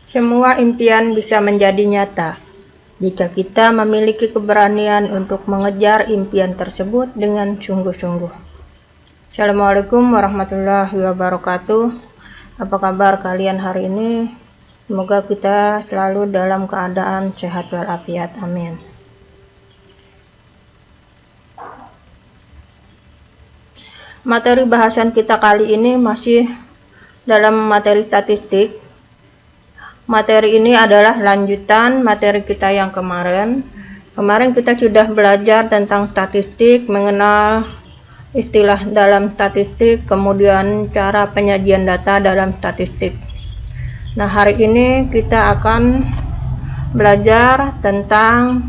Semua impian bisa menjadi nyata jika kita memiliki keberanian untuk mengejar impian tersebut dengan sungguh-sungguh. Assalamualaikum warahmatullahi wabarakatuh. Apa kabar kalian hari ini? Semoga kita selalu dalam keadaan sehat walafiat. Amin. Materi bahasan kita kali ini masih dalam materi statistik. Materi ini adalah lanjutan materi kita yang kemarin. Kemarin kita sudah belajar tentang statistik, mengenal istilah dalam statistik, kemudian cara penyajian data dalam statistik. Nah, hari ini kita akan belajar tentang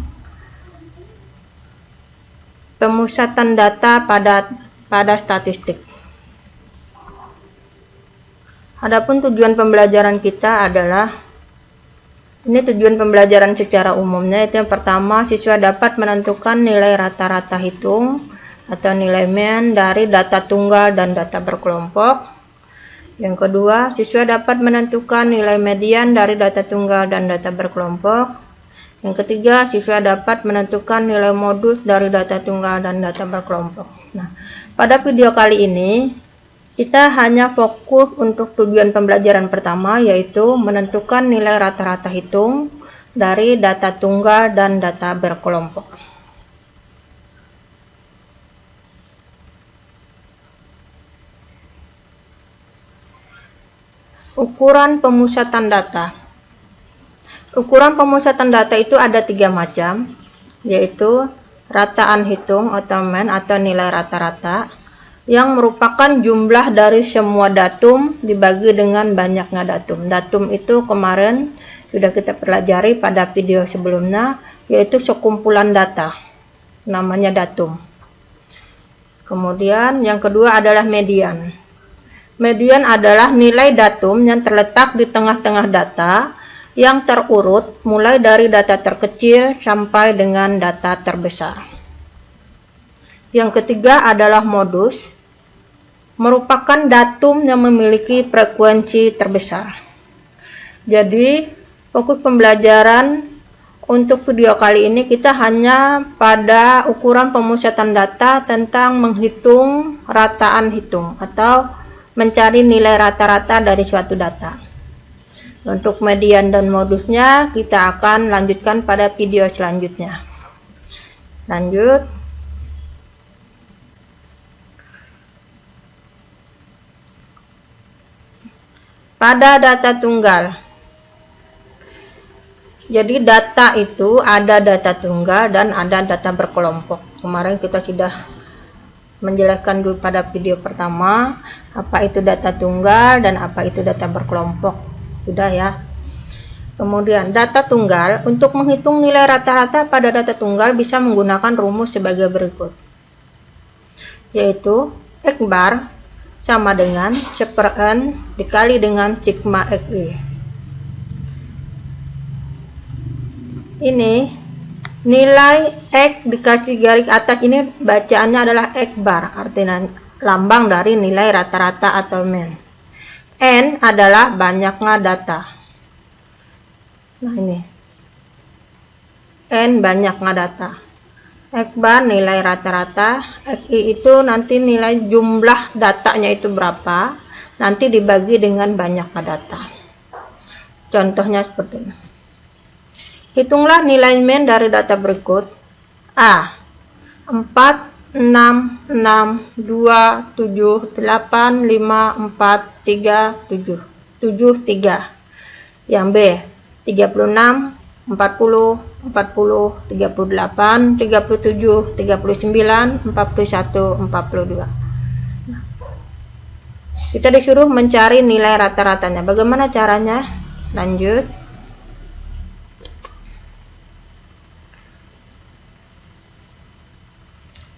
pemusatan data pada statistik. Adapun tujuan pembelajaran kita adalah tujuan pembelajaran secara umumnya, itu yang pertama, siswa dapat menentukan nilai rata-rata hitung atau nilai mean dari data tunggal dan data berkelompok. Yang kedua, siswa dapat menentukan nilai median dari data tunggal dan data berkelompok. Yang ketiga, siswa dapat menentukan nilai modus dari data tunggal dan data berkelompok. Nah, pada video kali ini kita hanya fokus untuk tujuan pembelajaran pertama, yaitu menentukan nilai rata-rata hitung dari data tunggal dan data berkelompok. Ukuran pemusatan data. Ukuran pemusatan data itu ada 3 macam, yaitu rataan hitung atau mean atau nilai rata-rata, yang merupakan jumlah dari semua datum dibagi dengan banyaknya datum. Datum itu kemarin sudah kita pelajari pada video sebelumnya, yaitu sekumpulan data, namanya datum. Kemudian yang kedua adalah median. Median adalah nilai datum yang terletak di tengah-tengah data yang terurut mulai dari data terkecil sampai dengan data terbesar. Yang ketiga adalah modus, merupakan datum yang memiliki frekuensi terbesar. Jadi, fokus pembelajaran untuk video kali ini kita hanya pada ukuran pemusatan data tentang menghitung rataan hitung atau mencari nilai rata-rata dari suatu data. Untuk median dan modusnya kita akan lanjutkan pada video selanjutnya. Lanjut. Pada data tunggal, jadi data itu ada data tunggal dan ada data berkelompok. Kemarin kita sudah menjelaskan dulu pada video pertama apa itu data tunggal dan apa itu data berkelompok, sudah ya. Kemudian data tunggal, untuk menghitung nilai rata-rata pada data tunggal bisa menggunakan rumus sebagai berikut, yaitu X bar sama dengan N dikali dengan sigma XI. Ini nilai X dikasih garis atas, ini bacaannya adalah X bar, artinya lambang dari nilai rata-rata atau mean. N adalah banyaknya data. Nah, ini N banyaknya data. X bar nilai rata-rata, XI itu nanti nilai jumlah datanya itu berapa, nanti dibagi dengan banyaknya data. Contohnya seperti ini. Hitunglah nilai mean dari data berikut. A. 4, 6, 6, 2, 7, 8, 5, 4, 3, 7, 7, 3. Yang B. 36, 40, 40, 38, 37, 39, 41, 42. Kita disuruh mencari nilai rata-ratanya. Bagaimana caranya? Lanjut.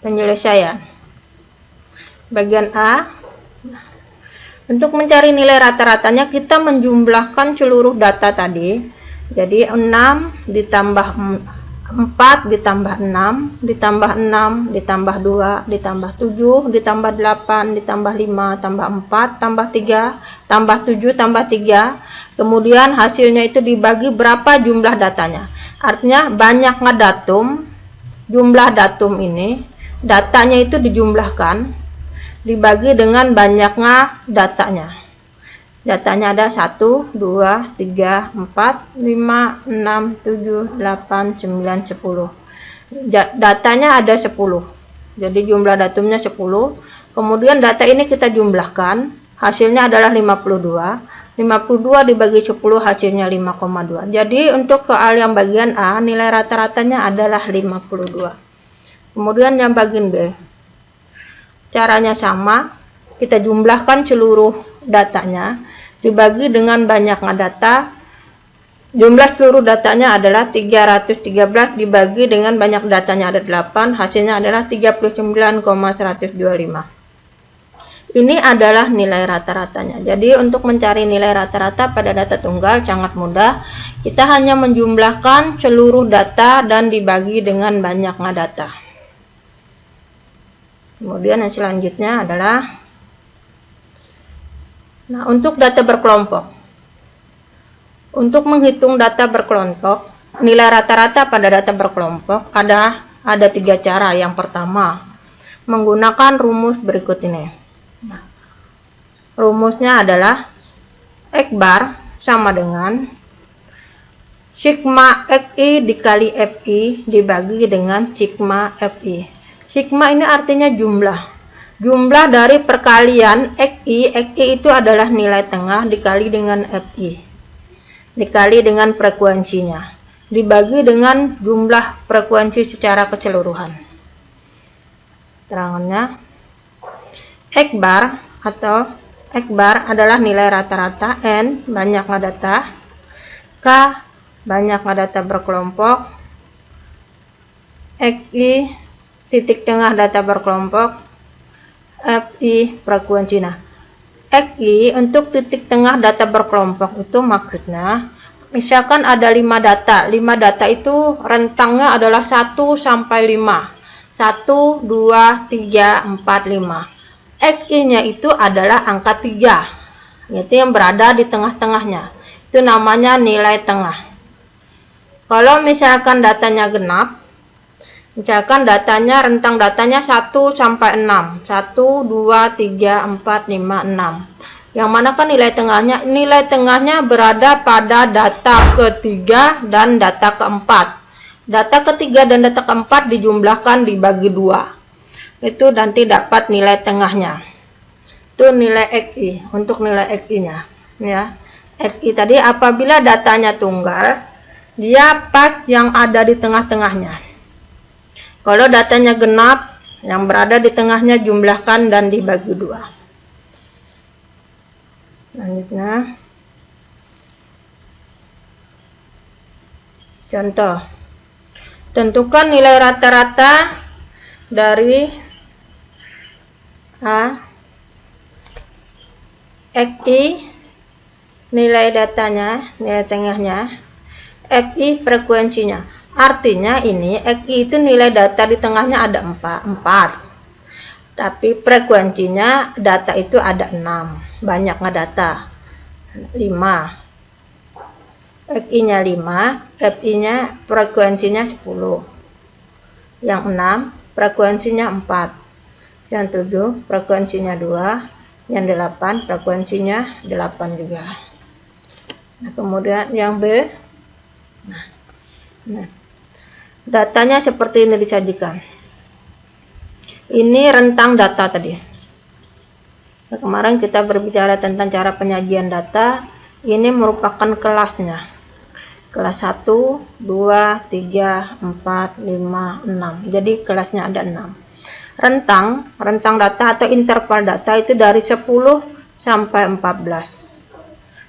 Penyelesaian. Bagian A. Untuk mencari nilai rata-ratanya kita menjumlahkan seluruh data tadi. Jadi 6 ditambah 4 ditambah 6 ditambah 6 ditambah 2 ditambah 7 ditambah 8 ditambah 5 tambah 4 tambah 3 tambah 7 tambah 3, kemudian hasilnya itu dibagi berapa jumlah datanya. Artinya banyaknya datum, jumlah datum ini datanya itu dijumlahkan dibagi dengan banyaknya datanya. Datanya ada 1, 2, 3, 4, 5, 6, 7, 8, 9, 10. Datanya ada 10. Jadi jumlah datumnya 10. Kemudian data ini kita jumlahkan, hasilnya adalah 52. 52 dibagi 10 hasilnya 5,2. Jadi untuk soal yang bagian A, nilai rata-ratanya adalah 52. Kemudian yang bagian B, caranya sama, kita jumlahkan seluruh datanya dibagi dengan banyaknya data. Jumlah seluruh datanya adalah 313 dibagi dengan banyak datanya ada 8, hasilnya adalah 39,125. Ini adalah nilai rata-ratanya. Jadi untuk mencari nilai rata-rata pada data tunggal sangat mudah. Kita hanya menjumlahkan seluruh data dan dibagi dengan banyaknya data. Kemudian yang selanjutnya adalah untuk data berkelompok. Untuk menghitung data berkelompok, nilai rata-rata pada data berkelompok ada 3 cara. Yang pertama, menggunakan rumus berikut ini. Rumusnya adalah X bar sama dengan sigma XI dikali FI dibagi dengan sigma FI. Sigma ini artinya jumlah. Jumlah dari perkalian XI itu adalah nilai tengah dikali dengan FI, dikali dengan frekuensinya, dibagi dengan jumlah frekuensi secara keseluruhan. Terangannya, X bar atau X bar adalah nilai rata-rata, N banyaknya data, K banyaknya data berkelompok, XI titik tengah data berkelompok, FI frekuensinya. XI untuk titik tengah data berkelompok itu maksudnya misalkan ada 5 data. 5 data itu rentangnya adalah 1 sampai 5. 1, 2, 3, 4, 5. XI-nya itu adalah angka 3. Yaitu yang berada di tengah-tengahnya. Itu namanya nilai tengah. Kalau misalkan datanya genap, misalkan datanya rentang datanya 1 sampai 6. 1, 2, 3, 4, 5, 6. Yang manakah nilai tengahnya? Nilai tengahnya berada pada data ketiga dan data keempat. Data ketiga dan data keempat dijumlahkan dibagi 2. Itu nanti dapat nilai tengahnya. Itu nilai XI, untuk nilai XI-nya. Ya. XI tadi apabila datanya tunggal, dia pas yang ada di tengah-tengahnya. Kalau datanya genap, yang berada di tengahnya jumlahkan dan dibagi 2. Selanjutnya, contoh. Tentukan nilai rata-rata dari A, XI, nilai datanya, nilai tengahnya, FI frekuensinya. Artinya ini XI itu nilai data di tengahnya ada 4. Tapi frekuensinya data itu ada 6. Banyaknya data 5. XI-nya 5, FI-nya frekuensinya 10. Yang 6 frekuensinya 4. Yang 7 frekuensinya 2. Yang 8 frekuensinya 8 juga. Nah, kemudian yang B. Nah, datanya seperti ini disajikan. Ini rentang data tadi. Nah, kemarin kita berbicara tentang cara penyajian data. Ini merupakan kelasnya. Kelas 1, 2, 3, 4, 5, 6. Jadi kelasnya ada 6. Rentang data atau interval data itu dari 10 sampai 14.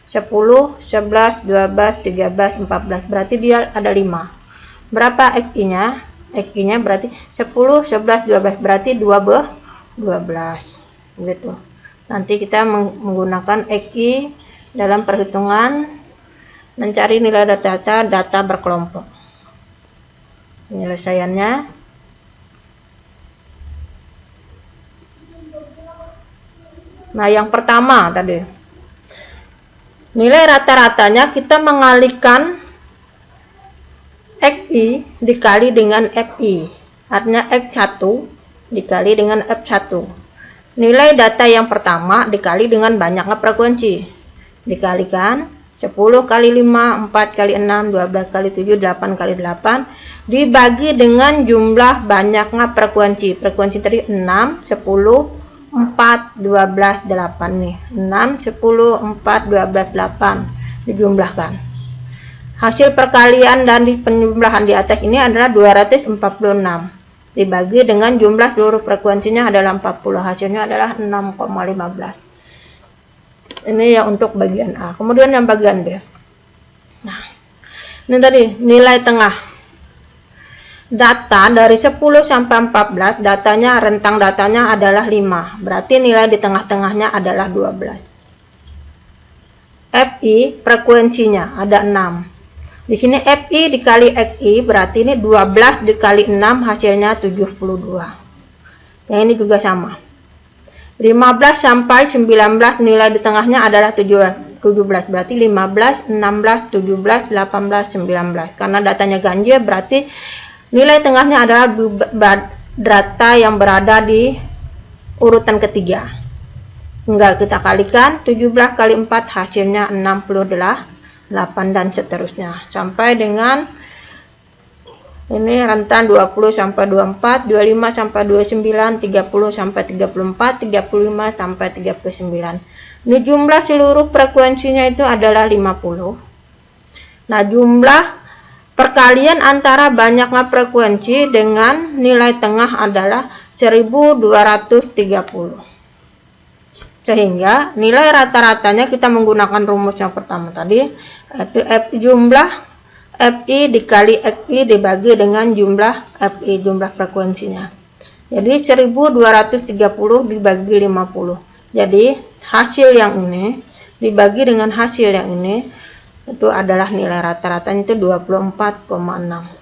10, 11, 12, 13, 14. Berarti dia ada 5. Berapa XI-nya? XI-nya berarti 10, 11, 12. Berarti 12. Gitu. Nanti kita menggunakan XI dalam perhitungan mencari nilai data berkelompok. Penyelesaiannya. Nah, yang pertama tadi, nilai rata-ratanya kita mengalihkan XI dikali dengan FI. Artinya X1 dikali dengan F1. Nilai data yang pertama dikali dengan banyaknya frekuensi. Dikalikan 10 kali 5, 4 kali 6, 12 kali 7, 8 kali 8. Dibagi dengan jumlah banyaknya frekuensi. Frekuensi tadi 6, 10, 4, 12, 8 nih. 6, 10, 4, 12, 8. Dijumlahkan. Hasil perkalian dan penjumlahan di atas ini adalah 246. Dibagi dengan jumlah seluruh frekuensinya adalah 40. Hasilnya adalah 6,15. Ini ya untuk bagian A. Kemudian yang bagian B. Nah, ini tadi nilai tengah. Data dari 10 sampai 14, datanya, rentang datanya adalah 5. Berarti nilai di tengah-tengahnya adalah 12. FI frekuensinya ada 6. Di sini FI dikali XI berarti ini 12 dikali 6 hasilnya 72. Yang ini juga sama. 15 sampai 19 nilai di tengahnya adalah 17. Berarti 15, 16, 17, 18, 19. Karena datanya ganjil berarti nilai tengahnya adalah data yang berada di urutan ketiga. Enggak kita kalikan 17 kali 4 hasilnya 68 dan seterusnya sampai dengan ini rentan 20 sampai 24, 25 sampai 29, 30 sampai 34, 35 sampai 39. Ini jumlah seluruh frekuensinya itu adalah 50. Nah, jumlah perkalian antara banyaknya frekuensi dengan nilai tengah adalah 1230. Sehingga nilai rata-ratanya kita menggunakan rumus yang pertama tadi, yaitu jumlah FI dikali XI dibagi dengan jumlah FI, jumlah frekuensinya. Jadi 1230 dibagi 50. Jadi hasil yang ini dibagi dengan hasil yang ini itu adalah nilai rata-ratanya itu 24,6.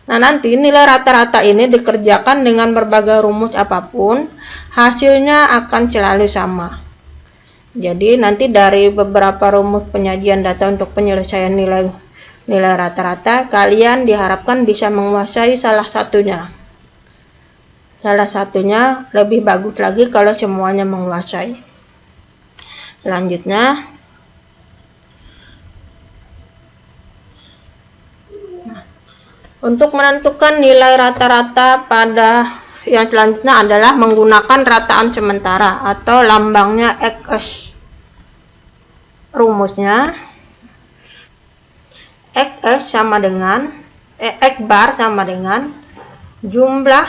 Nah, nanti nilai rata-rata ini dikerjakan dengan berbagai rumus apapun, hasilnya akan selalu sama. Jadi, nanti dari beberapa rumus penyajian data untuk penyelesaian nilai rata-rata, kalian diharapkan bisa menguasai salah satunya. Salah satunya lebih bagus lagi kalau semuanya menguasai. Selanjutnya, untuk menentukan nilai rata-rata pada yang selanjutnya adalah menggunakan rataan sementara atau lambangnya XS. Rumusnya XS sama dengan X bar sama dengan jumlah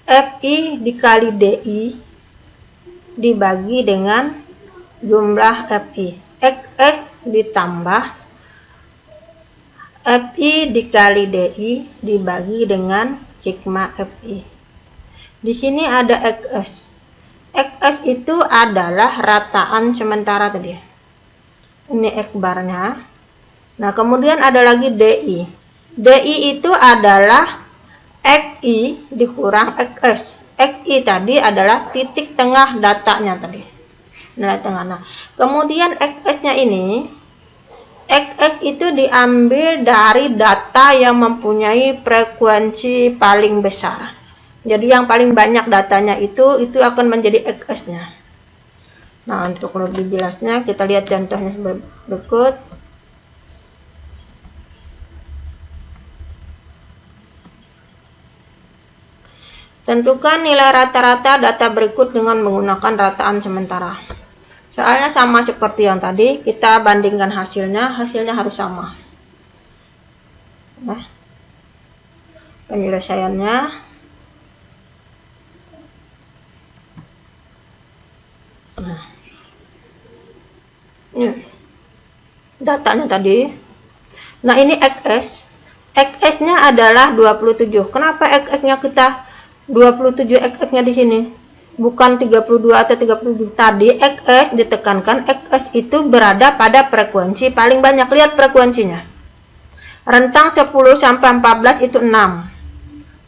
FI dikali DI dibagi dengan jumlah FI. XS ditambah FI dikali DI dibagi dengan sigma FI. Di sini ada XS. XS itu adalah rataan sementara tadi. Ini X barnya. Nah, kemudian ada lagi DI. DI itu adalah XI dikurang XS. XI tadi adalah titik tengah datanya tadi. Nilai tengah. Nah, kemudian XS-nya ini XS itu diambil dari data yang mempunyai frekuensi paling besar. Jadi yang paling banyak datanya itu akan menjadi XS-nya. Nah, untuk lebih jelasnya kita lihat contohnya berikut. Tentukan nilai rata-rata data berikut dengan menggunakan rataan sementara. Soalnya sama seperti yang tadi, kita bandingkan hasilnya harus sama. Nah, penyelesaiannya. Nah, ini datanya tadi. Nah, ini XS. XS-nya adalah 27. Kenapa XS-nya kita 27 XS-nya di sini? Bukan 32 atau 37. Tadi XS ditekankan, XS itu berada pada frekuensi paling banyak. Lihat frekuensinya. Rentang 10 sampai 14 itu 6.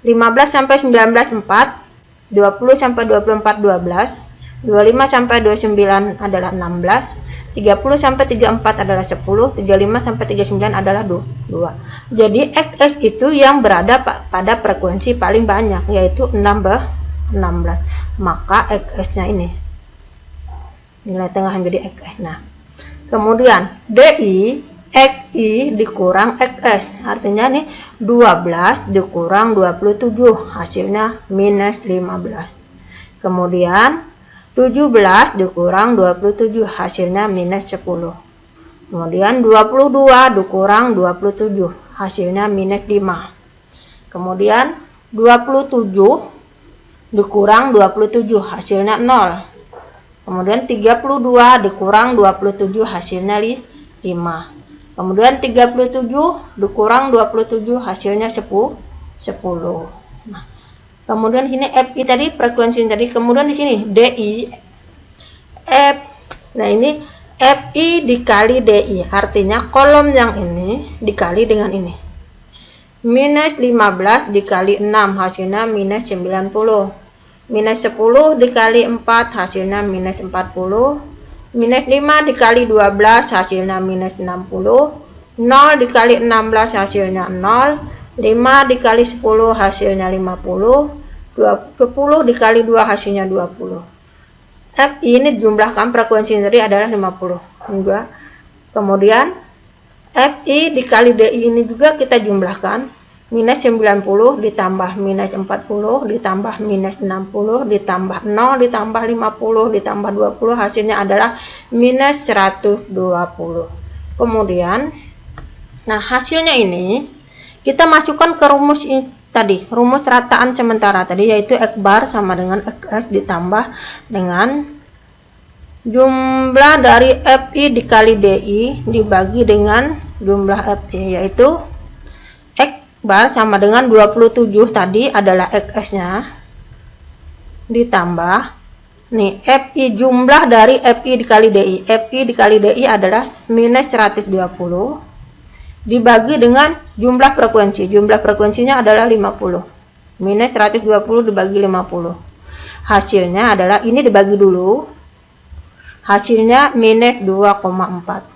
15 sampai 19 4. 20 sampai 24 12. 25 sampai 29 adalah 16. 30 sampai 34 adalah 10. 35 sampai 39 adalah 2. Jadi XS itu yang berada pada frekuensi paling banyak, yaitu 16. Maka XS-nya ini nilai tengah menjadi XS. Nah, kemudian DI XI dikurang XS, artinya nih 12 dikurang 27, hasilnya minus 15. Kemudian 17 dikurang 27, hasilnya minus 10. Kemudian 22 dikurang 27, hasilnya minus 5. Kemudian 27 dikurang 27, hasilnya 0. Kemudian 32 dikurang 27, hasilnya 5. Kemudian 37 dikurang 27, hasilnya 10. Nah, kemudian sini FI tadi frekuensi tadi. Kemudian di sini DI F. Nah, ini FI dikali DI, artinya kolom yang ini dikali dengan ini. Minus 15 dikali 6, hasilnya minus 90. Minus 10 dikali 4, hasilnya minus 40. Minus 5 dikali 12, hasilnya minus 60. 0 dikali 16, hasilnya 0. 5 dikali 10, hasilnya 50. 20 dikali 2, hasilnya 20. F ini jumlahkan frekuensi tadi adalah 50. Kemudian FI dikali DI ini juga kita jumlahkan. Minus 90 ditambah minus 40 ditambah minus 60 ditambah 0 ditambah 50 ditambah 20, hasilnya adalah minus 120. Kemudian, nah hasilnya ini kita masukkan ke rumus ini tadi, rumus rataan sementara tadi, yaitu X bar sama dengan XS ditambah dengan jumlah dari FI dikali DI dibagi dengan jumlah FI, yaitu bar sama dengan 27 tadi adalah XS-nya ditambah nih FI, jumlah dari FI dikali DI. FI dikali DI adalah minus 120 dibagi dengan jumlah frekuensi. Jumlah frekuensinya adalah 50. Minus 120 dibagi 50. Hasilnya adalah ini dibagi dulu. Hasilnya minus 2,4.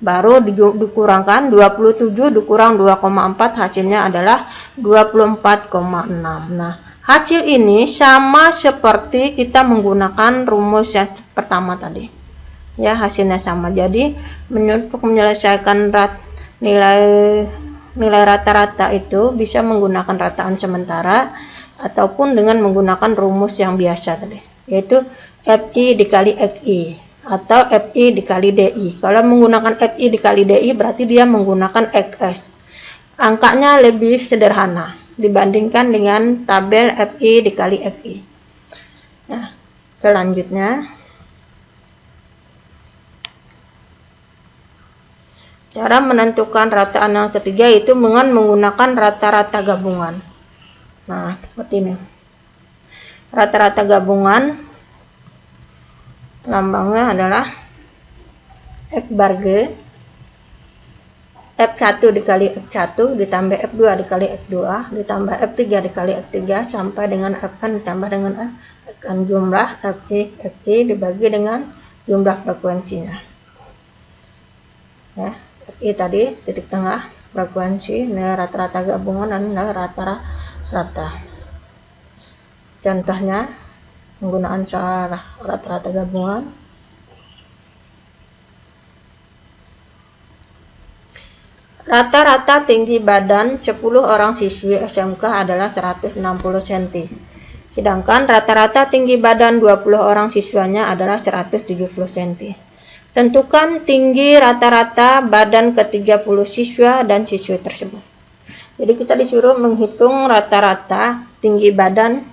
Baru dikurangkan 27 dikurang 2,4, hasilnya adalah 24,6. Nah, hasil ini sama seperti kita menggunakan rumus yang pertama tadi. Ya, hasilnya sama. Jadi, untuk menyelesaikan nilai rata-rata itu bisa menggunakan rataan sementara ataupun dengan menggunakan rumus yang biasa tadi, yaitu FI dikali XI atau FI dikali DI. Kalau menggunakan FI dikali DI berarti dia menggunakan XS. Angkanya lebih sederhana dibandingkan dengan tabel FI dikali FI. Nah, selanjutnya cara menentukan rataan yang ketiga itu dengan menggunakan rata-rata gabungan. Nah, seperti ini. Rata-rata gabungan lambangnya adalah X bar G, F1 dikali F1 ditambah F2 dikali F2 ditambah F3 dikali F3 sampai dengan Fn ditambah dengan Fn, jumlah Fi dibagi dengan jumlah frekuensinya. Ya, Fi tadi titik tengah frekuensi, nilai rata-rata gabungan dan nilai rata-rata. Contohnya penggunaan cara rata-rata gabungan. Rata-rata tinggi badan 10 orang siswi SMK adalah 160 cm. Sedangkan rata-rata tinggi badan 20 orang siswanya adalah 170 cm. Tentukan tinggi rata-rata badan ke-30 siswa dan siswi tersebut. Jadi kita disuruh menghitung rata-rata tinggi badan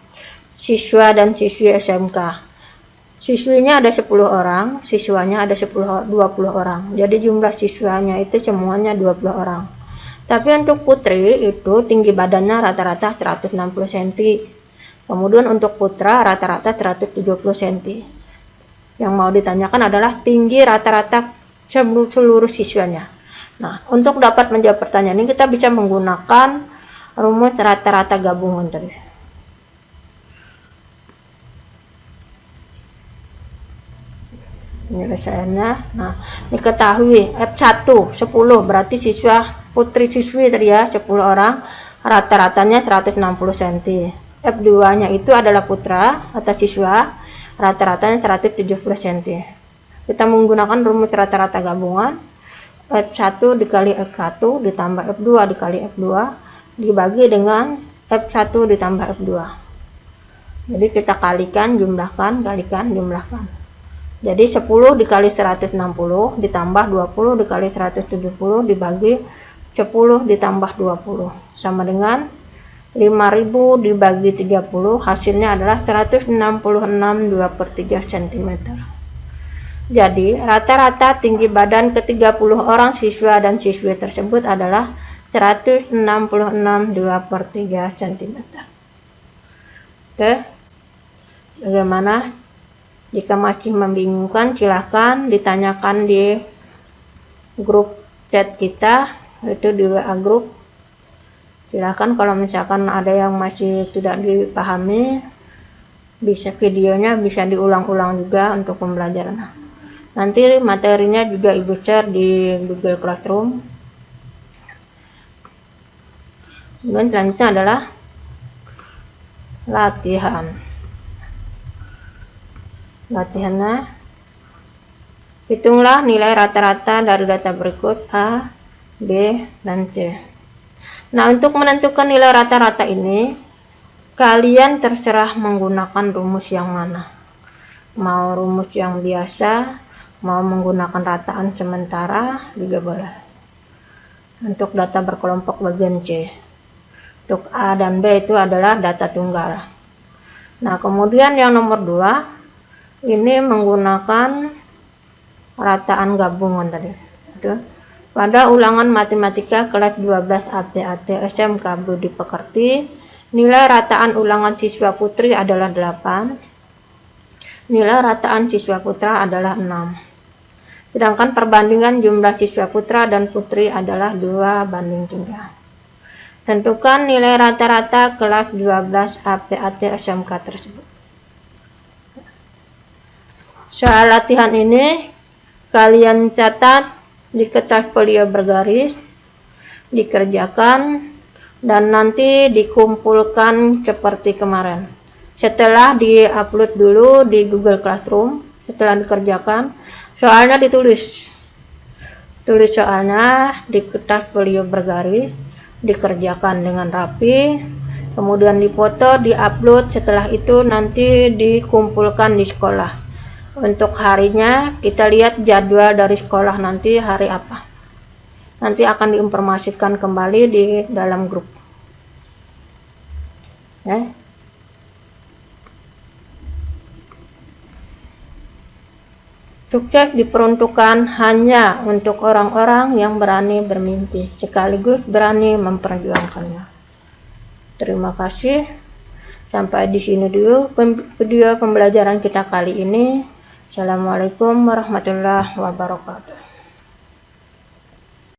siswa dan siswi SMK. Siswinya ada 10 orang, siswanya ada 20 orang. Jadi jumlah siswanya itu semuanya 20 orang. Tapi untuk putri itu tinggi badannya rata-rata 160 cm. Kemudian untuk putra rata-rata 170 cm. Yang mau ditanyakan adalah tinggi rata-rata seluruh siswanya. Nah, untuk dapat menjawab pertanyaan ini kita bisa menggunakan rumus rata-rata gabungan tadi. Penyelesaiannya, nah diketahui F1 10 berarti putri-siswi tadi ya 10 orang, rata-ratanya 160 cm. F2 nya itu adalah putra atau siswa, rata-ratanya 170 cm. Kita menggunakan rumus rata-rata gabungan, F1 dikali F1 ditambah F2 dikali F2 dibagi dengan F1 ditambah F2. Jadi kita kalikan, jumlahkan, kalikan, jumlahkan. Jadi 10 dikali 160 ditambah 20 dikali 170 dibagi 10 ditambah 20 sama dengan 5000 dibagi 30, hasilnya adalah 166 2/3 cm. Jadi rata-rata tinggi badan ke-30 orang siswa dan siswi tersebut adalah 166 2/3 cm. Oke, bagaimana? Jika masih membingungkan, silahkan ditanyakan di grup chat kita, itu di WA grup. Silahkan kalau misalkan ada yang masih tidak dipahami, bisa videonya bisa diulang-ulang juga untuk pembelajaran. Nanti materinya juga Ibu share di Google Classroom. Kemudian selanjutnya adalah latihan. Latihannya, hitunglah nilai rata-rata dari data berikut A, B, dan C. Nah, untuk menentukan nilai rata-rata ini, kalian terserah menggunakan rumus yang mana. Mau rumus yang biasa, mau menggunakan rataan sementara, juga boleh. Untuk data berkelompok bagian C. Untuk A dan B itu adalah data tunggal. Nah, kemudian yang nomor 2, ini menggunakan rataan gabungan tadi. Itu. Pada ulangan matematika kelas 12 AT SMK Budi Pekerti, nilai rataan ulangan siswa putri adalah 8, nilai rataan siswa putra adalah 6. Sedangkan perbandingan jumlah siswa putra dan putri adalah 2:3. Tentukan nilai rata-rata kelas 12 AT SMK tersebut. Soal latihan ini kalian catat di kertas folio bergaris, dikerjakan, dan nanti dikumpulkan seperti kemarin. Setelah di-upload dulu di Google Classroom, setelah dikerjakan, soalnya ditulis. Tulis soalnya di kertas folio bergaris, dikerjakan dengan rapi, kemudian dipoto, di-upload, setelah itu nanti dikumpulkan di sekolah. Untuk harinya kita lihat jadwal dari sekolah nanti hari apa. Nanti akan diinformasikan kembali di dalam grup. Sukses diperuntukkan hanya untuk orang-orang yang berani bermimpi, sekaligus berani memperjuangkannya. Terima kasih. Sampai di sini dulu video pembelajaran kita kali ini. Assalamualaikum warahmatullahi wabarakatuh.